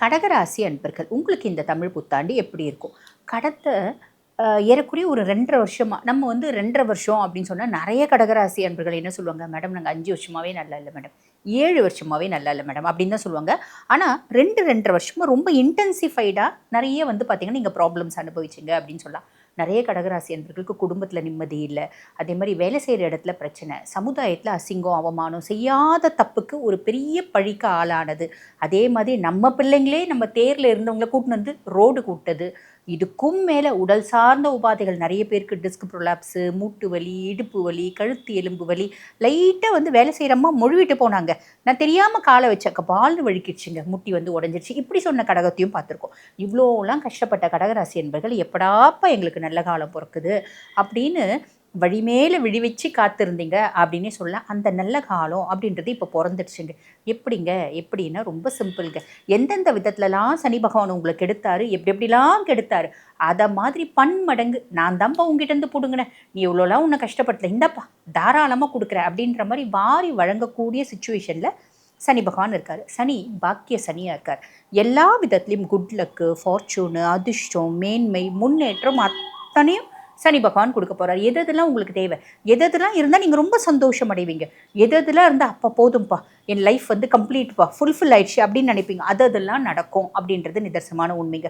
கடகராசி அன்பர்கள் உங்களுக்கு இந்த தமிழ் புத்தாண்டு எப்படி இருக்கும்? கடந்த ஏறக்குறைய ஒரு 2 1/2 வருஷமா நம்ம வந்து 2 1/2 வருஷம் அப்படின்னு சொன்னா நெறைய கடகராசி அன்பர்கள் என்ன சொல்லுவாங்க, "மேடம் நாங்க 5 வருஷமாவே நல்லா இல்ல மேடம். 7 வருஷமாவே நல்லா இல்ல மேடம்." அப்படின்னு தான் சொல்லுவாங்க. ஆனா 2 2 1/2 வருஷமா ரொம்ப இன்டென்சிஃபைடா நெறைய வந்து பார்த்தீங்கன்னா, நீங்க ப்ராப்ளம்ஸ் அனுபவிச்சீங்க அப்படின்னு சொல்லலாம். நெறைய கடகராசி அன்பர்களுக்கு குடும்பத்தில நிம்மதி இல்ல. அதே மாரி வேலை செய்ற இடத்துல பிரச்சனை, சமுதாயத்தில அசிங்கம், அவமானம், செய்யாத தப்புக்கு ஒரு பெரிய பழிக்கு ஆளானது. அதே மாதிரி நம்ம பிள்ளைங்களே நம்ம தேர்ல இருந்தவங்கள கூட்டின்னு வந்து ரோடு கூட்டது. இதுக்கும் மேல உடல் சார்ந்த உபாதைகள் நெறைய பேருக்கு டிஸ்க் ப்ரொலாப்ஸு, மூட்டு வலி, இடுப்பு வலி, கழுத்து எலும்பு வலி, லைட்டா வந்து வேலை செய்றம்மா முழுவிட்டு போனாங்க. நான் தெரியாம கால வச்சேன். கபால்னு வழுக்கிடுச்சுங்க. முட்டி வந்து உடைஞ்சிருச்சு. இப்படி சொன்ன கடகத்தையும் பார்த்துருக்கோம். இவ்ளோலாம் கஷ்டப்பட்ட கடகராசி என்பர்கள் எப்படாப்பா எங்களுக்கு நல்ல காலம் பொறக்குது அப்படின்னு வழிமேல விழி வச்சு காத்திருந்தீங்க அப்படின்னே சொல்லலாம். அந்த நல்ல காலம் அப்படின்றது இப்போ பொறந்துடுச்சுங்க. எப்படிங்க? எப்படின்னா ரொம்ப சிம்பிள்ங்க. எந்தெந்த விதத்துலலாம் சனி பகவான் உங்கள கெடுத்தாரு, எப்படி எப்படிலாம் கெடுத்தாரு, அத மாதிரி பன்மடங்கு நான் தான்ப்பா உன்கிட்டேருந்து புடுங்குனேன். நீ இவ்வளோலாம் உன்ன கஷ்டப்படுத்தல. இந்தாப்பா தாராளமா குடுக்குறேன் அப்படின்ற மாரி வாரி வழங்கக்கூடிய சிச்சுவேஷன்ல சனி பகவான் இருக்காரு. சனி பாக்கிய சனியா இருக்கார். எல்லா விதத்திலயும் குட் லக்கு, ஃபார்ச்சூனு, அதிர்ஷ்டம், மேன்மை, முன்னேற்றம் அத்தனையும் சனி பகவான் குடுக்க போறாரு. எது எதெல்லாம் உங்களுக்கு தேவை? எது எதெல்லாம் இருந்தா நீங்க ரொம்ப சந்தோஷம் அடைவீங்க? எது எதெல்லாம் இருந்தா அப்பா போதும்பா, என் லைஃப் வந்து கம்ப்ளீட்ப்பா, ஃபுல்ஃபில் ஆயிடுச்சு அப்படின்னு நினைப்பீங்க. அது அதெல்லாம் நடக்கும் அப்படின்றது நிதர்சனமான உண்மைங்க.